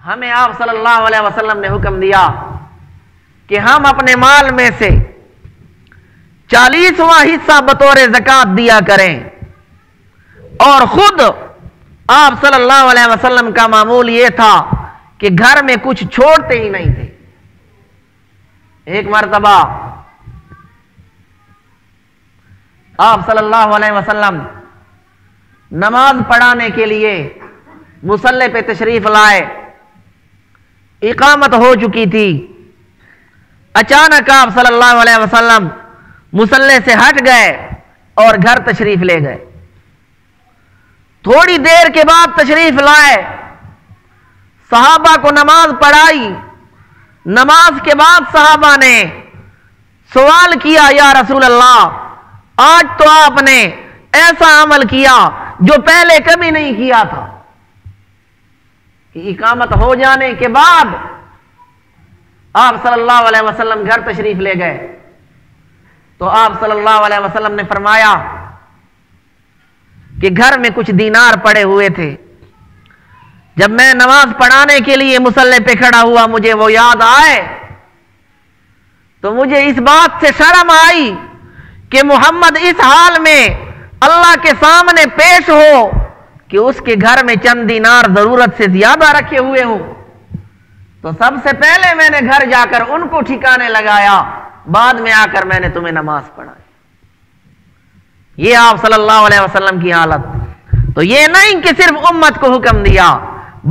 ہمیں آپ صلی اللہ علیہ وسلم نے حکم دیا کہ ہم اپنے مال میں سے 40واں حصہ بطور زکوٰۃ دیا کریں، اور خود آپ صلی اللہ علیہ وسلم کا معمول یہ تھا کہ گھر میں کچھ چھوڑتے ہی نہیں تھے۔ ایک مرتبہ آپ صلی اللہ علیہ وسلم نماز پڑھانے کے لیے مصلی پہ تشریف لائے، اقامت ہو چکی تھی۔ اچانک آپ صلی اللہ علیہ وسلم مصلی سے ہٹ گئے اور گھر تشریف لے گئے۔ تھوڑی دیر کے بعد تشریف لائے، صحابہ کو نماز پڑھائی۔ نماز کے بعد صحابہ نے سوال کیا، یا رسول اللہ، آج تو آپ نے ایسا عمل کیا جو پہلے کبھی نہیں کیا تھا، کہ اقامت ہو جانے کے بعد آپ صلی اللہ علیہ وسلم گھر تشریف لے گئے۔ تو آپ صلی اللہ علیہ وسلم نے فرمایا کہ گھر میں کچھ دینار پڑے ہوئے تھے، جب میں نماز پڑھانے کے لیے مصلی پہ کھڑا ہوا مجھے وہ یاد آئے، تو مجھے اس بات سے شرم آئی کہ محمد اس حال میں اللہ کے سامنے پیش ہو کہ اس کے گھر میں چند دینار ضرورت سے زیادہ رکھے ہوئے ہوں۔ تو سب سے پہلے میں نے گھر جا کر ان کو ٹھکانے لگایا، بعد میں آ کر میں نے تمہیں نماز پڑھائی۔ یہ آپ صلی اللہ علیہ وسلم کی حالت۔ تو یہ نہیں کہ صرف امت کو حکم دیا،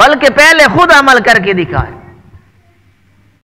بلکہ پہلے خود عمل کر کے دکھائے۔